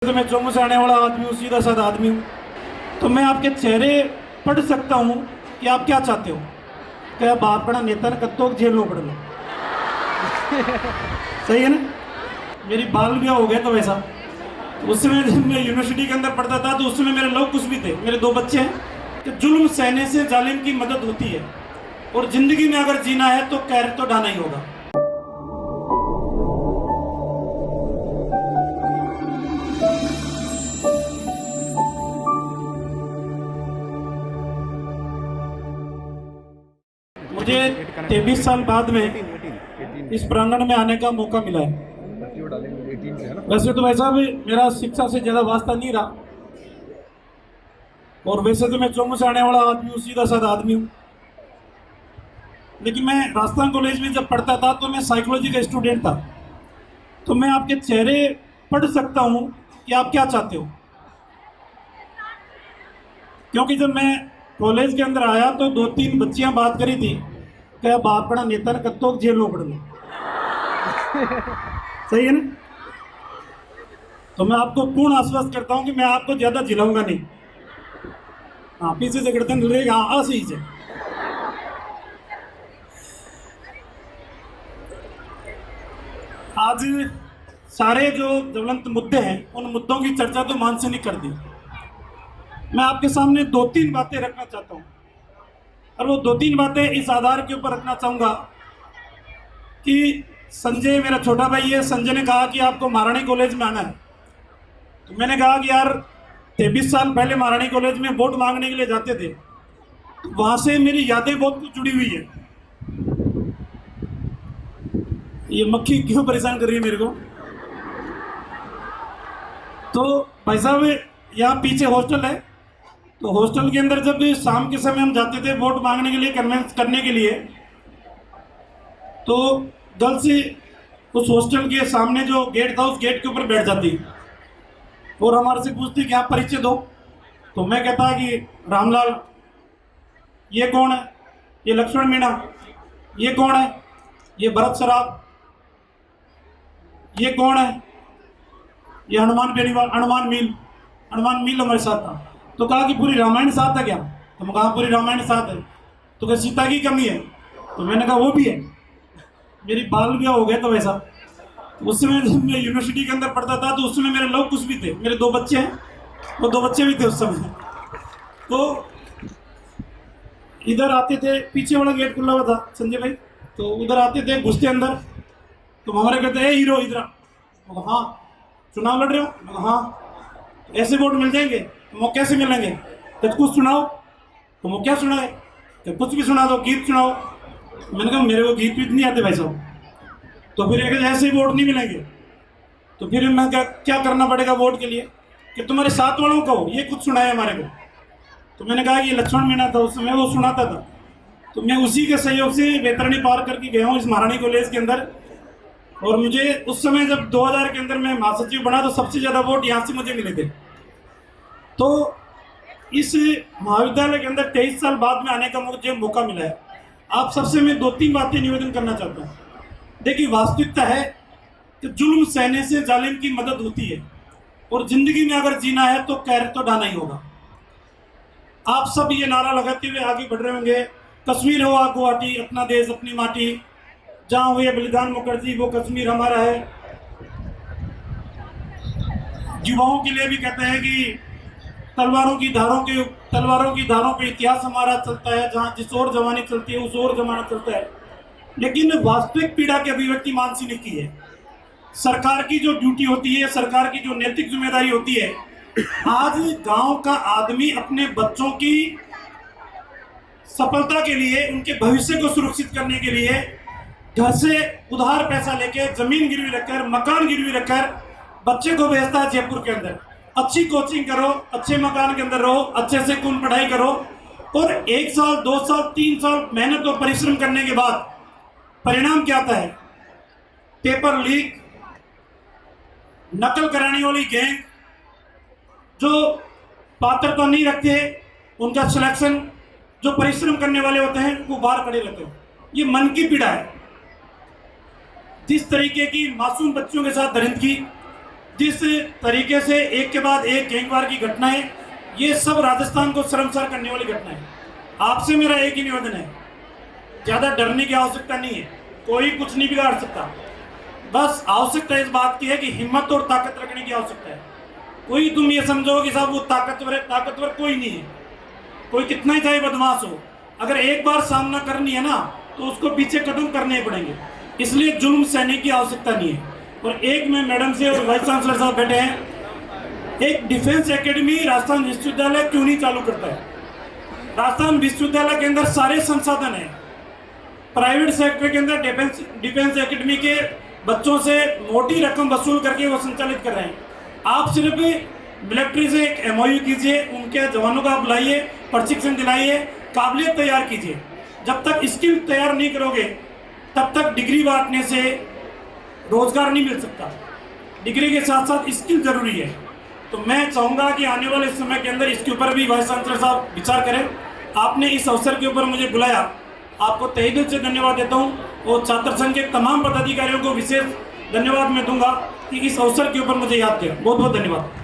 तो मैं जम्मू से आने वाला आदमी हूँ, सीधा साधा आदमी हूँ। तो मैं आपके चेहरे पढ़ सकता हूँ कि आप क्या चाहते हो। क्या बाप बड़ा नेता ने कत्तो जेल में पड़ लो। सही है ना। मेरी बाल ब्याह हो गया तो वैसा। उस समय जब मैं यूनिवर्सिटी के अंदर पढ़ता था तो उस समय मेरे लोग कुछ भी थे। मेरे दो बच्चे हैं कि जुल्म सहने से जालिम की मदद होती है, और जिंदगी में अगर जीना है तो कैर तो डाना ही होगा। मुझे 23 साल बाद में इस प्रांगण में आने का मौका मिला है। वैसे तो वैसा भी मेरा शिक्षा से ज्यादा वास्ता नहीं रहा, और वैसे तो मैं जम्मू से आने वाला आदमी हूँ, सीधा साधा आदमी हूँ। लेकिन मैं राजस्थान कॉलेज में जब पढ़ता था तो मैं साइकोलॉजी का स्टूडेंट था। तो मैं आपके चेहरे पढ़ सकता हूँ कि आप क्या चाहते हो। क्योंकि जब मैं कॉलेज के अंदर आया तो दो तीन बच्चियां बात करी थी, क्या बाप बड़ा नेता ने कत्तो जेल में पड़ लो। सही है ना। तो मैं आपको पूर्ण आश्वस्त करता हूं कि मैं आपको ज्यादा झिलाऊंगा नहीं। हाँ, पीछे से गिरते हैं, हाँ सही से। आज सारे जो ज्वलंत मुद्दे हैं उन मुद्दों की चर्चा तो मान से नहीं कर दी। मैं आपके सामने दो तीन बातें रखना चाहता हूं, और वो दो तीन बातें इस आधार के ऊपर रखना चाहूंगा कि संजय मेरा छोटा भाई है। संजय ने कहा कि आपको महारानी कॉलेज में आना है। तो मैंने कहा कि यार 23 साल पहले महारानी कॉलेज में वोट मांगने के लिए जाते थे, तो वहां से मेरी यादें बहुत कुछ जुड़ी हुई है। ये मक्खी क्यों परेशान कर रही है मेरे को। तो भाई साहब, यहाँ पीछे हॉस्टल है। तो हॉस्टल के अंदर जब शाम के समय हम जाते थे वोट मांगने के लिए, कन्वेंस करने के लिए, तो गर्ल्स उस हॉस्टल के सामने जो गेट था उस गेट के ऊपर बैठ जाती और हमारे से पूछती कि आप परिचय दो। तो मैं कहता कि रामलाल। ये कौन है? ये लक्ष्मण मीणा। ये कौन है? ये भरत सराफ। ये कौन है? ये हनुमान बेनीवाल, हनुमान मील हमारे साथ था। तो कहा कि पूरी रामायण साथ है क्या? तो मैं कहा पूरी रामायण साथ है। तो क्या सीता की कमी है? तो मैंने कहा वो भी है। मेरी बाल ब्याह हो गया तो वैसा। उस समय जब मैं यूनिवर्सिटी के अंदर पढ़ता था तो उस समय मेरे लोग कुछ भी थे। मेरे दो बच्चे हैं, वो दो बच्चे भी थे उस समय। तो इधर आते थे, पीछे वाला गेट खुला हुआ था संजय भाई। तो उधर आते थे, घुसते अंदर। तो हमारे कहते हैं हीरो इधर। हाँ। चुनाव लड़ रहे हो? हाँ। ऐसे वोट मिल जाएंगे? तो वो कैसे मिलेंगे? तो कुछ सुनाओ। तो वो क्या सुनाए? तो कुछ भी सुना दो, गीत सुनाओ। मैंने कहा मेरे को गीत भी नहीं आते भाई साहब। तो फिर ऐसे ही वोट नहीं मिलेंगे। तो फिर मैं क्या करना पड़ेगा वोट के लिए कि तुम्हारे साथ वालों को ये कुछ सुनाए हमारे को। तो मैंने कहा कि लक्ष्मण मीणा था उस समय, वो सुनाता था। तो मैं उसी के सहयोग से वैतरणी पार करके गया हूँ इस महारानी कॉलेज के अंदर। और मुझे उस समय जब 2000 के अंदर मैं महासचिव बना तो सबसे ज्यादा वोट यहाँ से मुझे मिले थे। तो इस महाविद्यालय के अंदर 23 साल बाद में आने का मुझे मौका मिला है। आप सबसे मैं दो तीन बातें निवेदन करना चाहता हूँ। देखिए, वास्तविकता है कि जुल्म सहने से जालिम की मदद होती है, और जिंदगी में अगर जीना है तो कैर तो डाना ही होगा। आप सब ये नारा लगाते हुए आगे बढ़ रहे होंगे, कश्मीर हो गुवाहाटी, अपना देश अपनी माटी, जहां हुए बलिदान मुखर्जी वो कश्मीर हमारा है। युवाओं के लिए भी कहते हैं कि तलवारों की धारों पे इतिहास हमारा चलता है, जहां जिस ओर जवानी चलती है उस ओर जमाना चलता है। लेकिन वास्तविक पीड़ा की अभिव्यक्ति मानसी ने की है। सरकार की जो ड्यूटी होती है, सरकार की जो नैतिक जिम्मेदारी होती है, आज गांव का आदमी अपने बच्चों की सफलता के लिए, उनके भविष्य को सुरक्षित करने के लिए घर से उधार पैसा लेके, जमीन गिरवी रखकर, मकान गिरवी रखकर बच्चे को भेजता है जयपुर के अंदर। अच्छी कोचिंग करो, अच्छे मकान के अंदर रहो, अच्छे से खून पढ़ाई करो, और 1 साल 2 साल 3 साल मेहनत और परिश्रम करने के बाद परिणाम क्या आता है? पेपर लीक, नकल कराने वाली गैंग, जो पात्रता नहीं रखते उनका सिलेक्शन, जो परिश्रम करने वाले होते हैं वो बाहर खड़े रहते हैं। ये मन की पीड़ा है। जिस तरीके की मासूम बच्चों के साथ दरिंदगी, जिस तरीके से एक के बाद एक गैंगवार की घटनाएं, ये सब राजस्थान को शर्मसार करने वाली घटनाएं। आपसे मेरा एक ही निवेदन है, ज़्यादा डरने की आवश्यकता नहीं है, कोई कुछ नहीं बिगाड़ सकता। बस आवश्यकता इस बात की है कि हिम्मत और ताकत रखने की आवश्यकता है। कोई तुम ये समझो कि साहब वो ताकतवर है, ताकतवर कोई नहीं है। कोई कितना ही चाहे बदमाश हो, अगर एक बार सामना करनी है ना तो उसको पीछे कदम करने पड़ेंगे। इसलिए जुल्म सहने की आवश्यकता नहीं है। और एक में मैडम से और वाइस चांसलर साहब बैठे हैं, एक डिफेंस एकेडमी राजस्थान विश्वविद्यालय क्यों नहीं चालू करता है? राजस्थान विश्वविद्यालय के अंदर सारे संसाधन हैं। प्राइवेट सेक्टर के अंदर डिफेंस एकेडमी के बच्चों से मोटी रकम वसूल करके वो संचालित कर रहे हैं। आप सिर्फ मिलिट्री से एक MOU कीजिए, उनके जवानों का बुलाइए, प्रशिक्षण दिलाइए, काबिलियत तैयार कीजिए। जब तक स्किल तैयार नहीं करोगे तब तक डिग्री बांटने से रोजगार नहीं मिल सकता। डिग्री के साथ साथ स्किल जरूरी है। तो मैं चाहूँगा कि आने वाले समय के अंदर इसके ऊपर भी वाइस चांसलर साहब विचार करें। आपने इस अवसर के ऊपर मुझे बुलाया, आपको तहे दिल से धन्यवाद देता हूँ। और छात्र संघ के तमाम पदाधिकारियों को विशेष धन्यवाद मैं दूंगा कि इस अवसर के ऊपर मुझे याद किया। बहुत बहुत धन्यवाद।